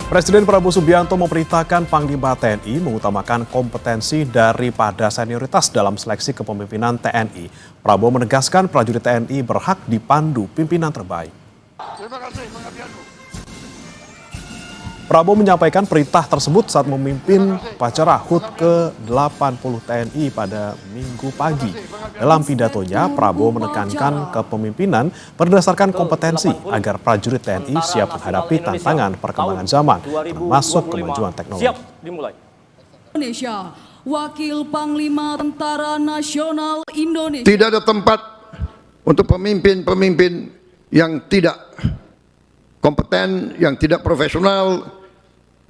Presiden Prabowo Subianto memerintahkan Panglima TNI mengutamakan kompetensi daripada senioritas dalam seleksi kepemimpinan TNI. Prabowo menegaskan prajurit TNI berhak dipandu pimpinan terbaik. Terima kasih pengabdianmu. Prabowo menyampaikan perintah tersebut saat memimpin upacara HUT ke-80 TNI pada Minggu pagi. Dalam pidatonya, Prabowo menekankan kepemimpinan berdasarkan kompetensi agar prajurit TNI siap menghadapi tantangan perkembangan zaman, termasuk kemajuan teknologi. Siap dimulai. Indonesia, Wakil Panglima Tentara Nasional Indonesia. Tidak ada tempat untuk pemimpin-pemimpin yang tidak kompeten, yang tidak profesional,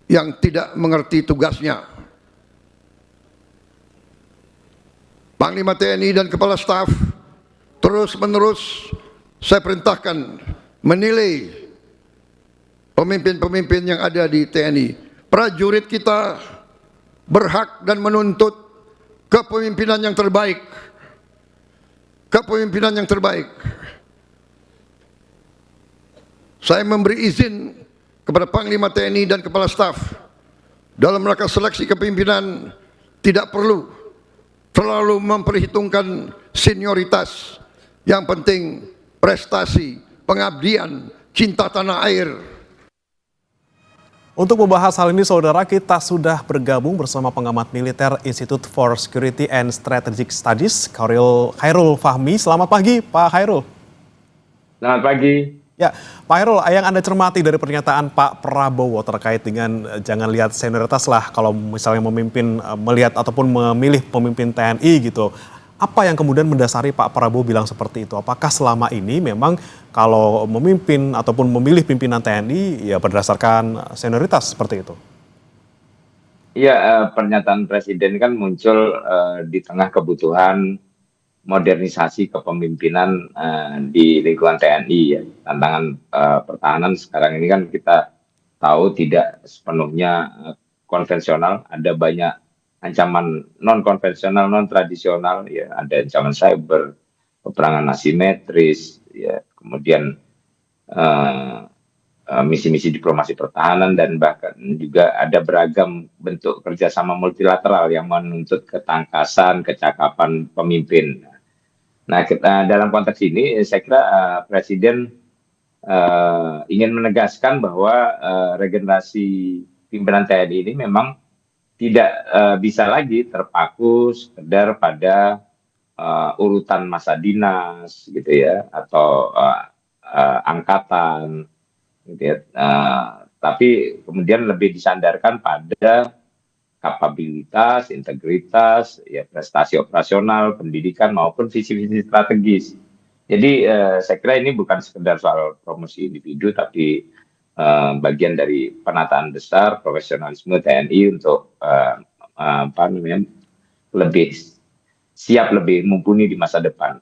yang tidak mengerti tugasnya. Panglima TNI dan Kepala Staf terus-menerus saya perintahkan menilai pemimpin-pemimpin yang ada di TNI. Prajurit kita berhak dan menuntut kepemimpinan yang terbaik. Kepemimpinan yang terbaik. Saya memberi izin kepada Panglima TNI dan Kepala Staf dalam rangka seleksi kepemimpinan tidak perlu terlalu memperhitungkan senioritas. Yang penting prestasi, pengabdian, cinta tanah air. Untuk membahas hal ini, saudara, kita sudah bergabung bersama pengamat militer Institute for Security and Strategic Studies, Khairul Fahmi. Selamat pagi, Pak Khairul. Selamat pagi. Ya, Pak Khairul, yang Anda cermati dari pernyataan Pak Prabowo terkait dengan jangan lihat senioritas lah kalau misalnya memimpin, melihat ataupun memilih pemimpin TNI gitu. Apa yang kemudian mendasari Pak Prabowo bilang seperti itu? Apakah selama ini memang kalau memimpin ataupun memilih pimpinan TNI ya berdasarkan senioritas seperti itu? Iya, pernyataan Presiden kan muncul di tengah kebutuhan modernisasi kepemimpinan di lingkungan TNI ya. Tantangan pertahanan sekarang ini kan kita tahu tidak sepenuhnya konvensional, ada banyak ancaman non konvensional, non tradisional ya, ada ancaman cyber, peperangan asimetris ya, kemudian misi-misi diplomasi pertahanan, dan bahkan juga ada beragam bentuk kerjasama multilateral yang menuntut ketangkasan, kecakapan pemimpin. Nah, dalam konteks ini saya kira Presiden ingin menegaskan bahwa regenerasi pimpinan TNI ini memang tidak bisa lagi terpaku sekedar pada urutan masa dinas gitu ya, atau angkatan gitu ya, tapi kemudian lebih disandarkan pada kapabilitas, integritas, ya, prestasi operasional, pendidikan maupun visi-visi strategis. Jadi saya kira ini bukan sekedar soal promosi individu, tapi bagian dari penataan besar profesionalisme TNI untuk lebih siap, lebih mumpuni di masa depan.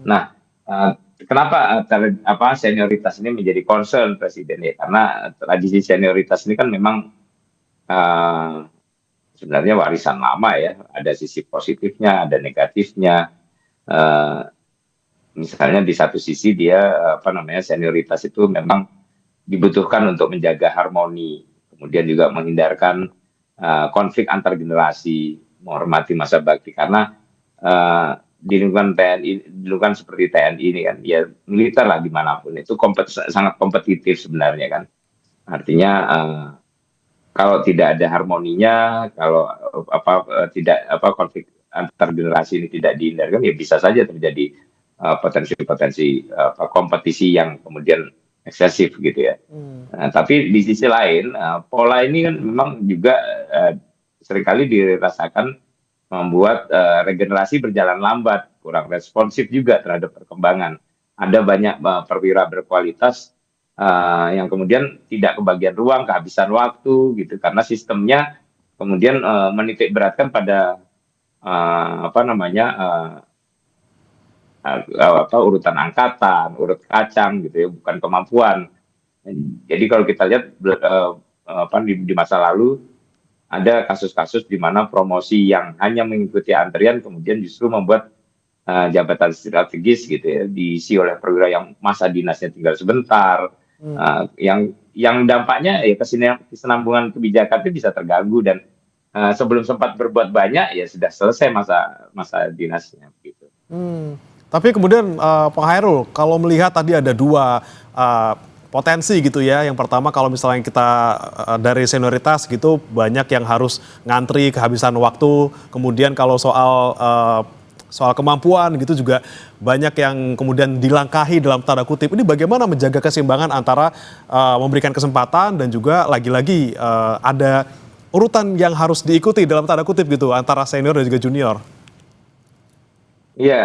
Nah, kenapa senioritas ini menjadi concern Presiden ya? Karena tradisi senioritas ini kan memang sebenarnya warisan lama ya. Ada sisi positifnya, ada negatifnya. Misalnya di satu sisi dia senioritas itu memang dibutuhkan untuk menjaga harmoni, kemudian juga menghindarkan konflik antar generasi, menghormati masa bakti, karena di lingkungan TNI, di lingkungan seperti TNI ini kan, ya militer lah dimanapun itu sangat kompetitif sebenarnya kan. Artinya kalau tidak ada harmoninya, kalau konflik antar generasi ini tidak dihindarkan, ya bisa saja terjadi potensi-potensi kompetisi yang kemudian eksesif gitu ya. Nah, tapi di sisi lain pola ini kan memang juga seringkali dirasakan membuat regenerasi berjalan lambat, kurang responsif juga terhadap perkembangan. Ada banyak perwira berkualitas yang kemudian tidak kebagian ruang, kehabisan waktu gitu, karena sistemnya kemudian menitik beratkan pada urutan angkatan, urut kacang gitu ya, bukan kemampuan. Jadi kalau kita lihat di masa lalu ada kasus-kasus di mana promosi yang hanya mengikuti antrian kemudian justru membuat jabatan strategis gitu ya diisi oleh perwira yang masa dinasnya tinggal sebentar, Yang dampaknya ya kesinambungan kebijakan itu bisa terganggu dan sebelum sempat berbuat banyak ya sudah selesai masa dinasnya gitu. Tapi kemudian Pak Hairul, kalau melihat tadi ada dua potensi gitu ya. Yang pertama kalau misalnya kita dari senioritas gitu banyak yang harus ngantri kehabisan waktu. Kemudian kalau soal kemampuan gitu juga banyak yang kemudian dilangkahi dalam tanda kutip. Ini bagaimana menjaga keseimbangan antara memberikan kesempatan dan juga lagi-lagi ada urutan yang harus diikuti dalam tanda kutip gitu antara senior dan juga junior. Iya,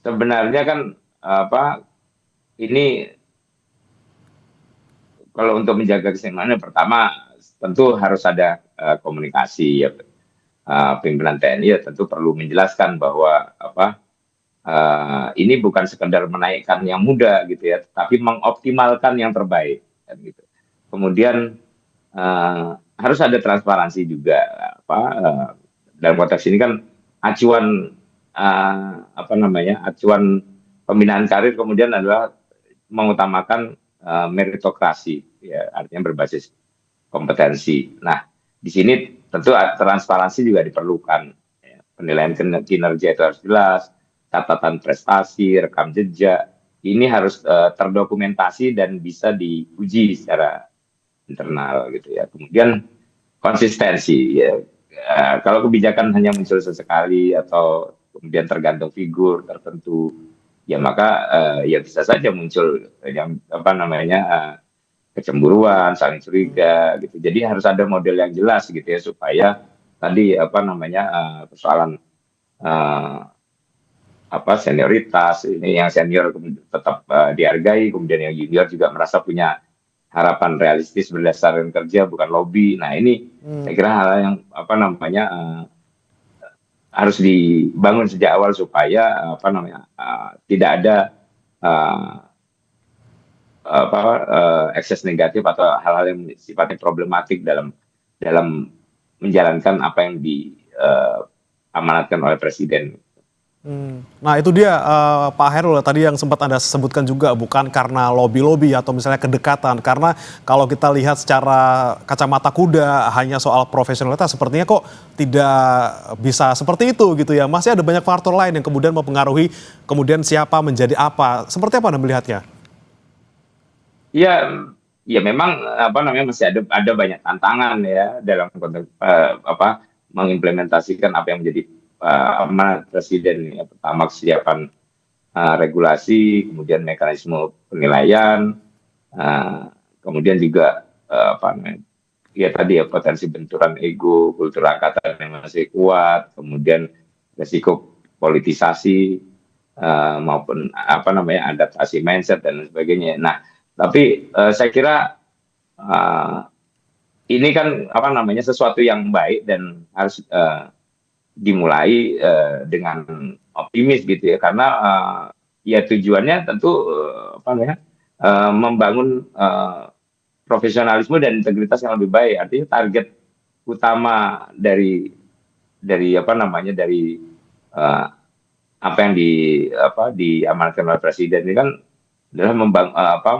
sebenarnya kan ini kalau untuk menjaga keseimbangan pertama tentu harus ada komunikasi ya. Pimpinan TNI ya tentu perlu menjelaskan bahwa ini bukan sekedar menaikkan yang muda gitu ya, tapi mengoptimalkan yang terbaik kan gitu. Kemudian harus ada transparansi juga dalam konteks ini kan acuan acuan pembinaan karir kemudian adalah mengutamakan meritokrasi ya, artinya berbasis kompetensi. Nah, di sini tentu transparansi juga diperlukan. Ya. Penilaian kinerja itu harus jelas, catatan prestasi, rekam jejak, ini harus terdokumentasi dan bisa diuji secara internal gitu ya. Kemudian konsistensi ya. Kalau kebijakan hanya muncul sesekali atau kemudian tergantung figur tertentu, ya maka ya bisa saja muncul yang kecemburuan, saling curiga gitu. Jadi harus ada model yang jelas gitu ya supaya tadi persoalan senioritas ini yang senior tetap dihargai, kemudian yang junior juga merasa punya harapan realistis berdasarkan kerja bukan lobby. Nah, ini saya kira hal yang harus dibangun sejak awal supaya tidak ada ekses negatif atau hal-hal yang sifatnya problematik dalam menjalankan apa yang diamanatkan oleh Presiden. Nah itu dia Pak Hairul tadi yang sempat Anda sebutkan juga bukan karena lobby-lobby atau misalnya kedekatan. Karena kalau kita lihat secara kacamata kuda hanya soal profesionalitas sepertinya kok tidak bisa seperti itu gitu ya. Masih ada banyak faktor lain yang kemudian mempengaruhi kemudian siapa menjadi apa. Seperti apa Anda melihatnya? Ya memang masih ada banyak tantangan ya dalam konteks mengimplementasikan apa yang menjadi amanat Presiden ya. Pertama kesiapan regulasi, kemudian mekanisme penilaian, kemudian juga potensi benturan ego, kultur angkatan yang masih kuat, kemudian resiko politisasi maupun adaptasi mindset dan sebagainya. Nah, tapi saya kira ini kan sesuatu yang baik dan harus dimulai dengan optimis gitu ya, karena ya tujuannya tentu membangun profesionalisme dan integritas yang lebih baik. Artinya target utama dari apa yang diamanatkan oleh Presiden ini kan adalah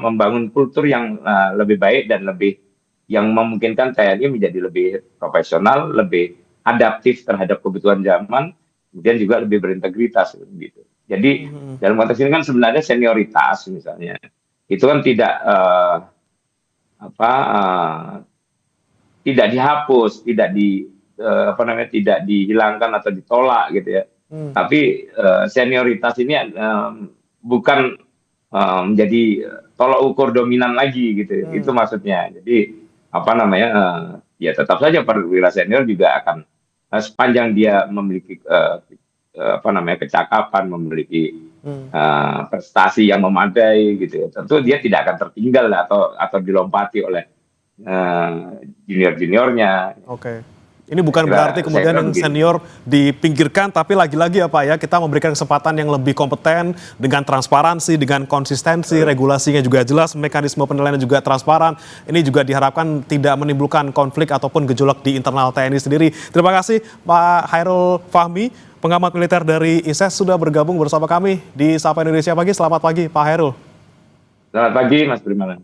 membangun kultur yang lebih baik dan lebih yang memungkinkan TNI menjadi lebih profesional, lebih adaptif terhadap kebutuhan zaman, kemudian juga lebih berintegritas gitu. Jadi dalam konteks ini kan sebenarnya senioritas misalnya itu kan tidak tidak dihapus, tidak dihilangkan atau ditolak gitu ya. Tapi senioritas ini bukan menjadi tolak ukur dominan lagi gitu. Itu maksudnya. Jadi ya tetap saja perwira senior juga akan sepanjang dia memiliki kecakapan, memiliki prestasi yang memadai gitu ya. Tentu dia tidak akan tertinggal atau dilompati oleh junior-juniornya. Oke. Ini bukan berarti kemudian yang senior dipinggirkan, tapi lagi-lagi kita memberikan kesempatan yang lebih kompeten dengan transparansi, dengan konsistensi, regulasinya juga jelas, mekanisme penilaian juga transparan. Ini juga diharapkan tidak menimbulkan konflik ataupun gejolak di internal TNI sendiri. Terima kasih Pak Hairul Fahmi, pengamat militer dari ISES sudah bergabung bersama kami di Sapa Indonesia Pagi. Selamat pagi Pak Hairul. Selamat pagi Mas Primanan.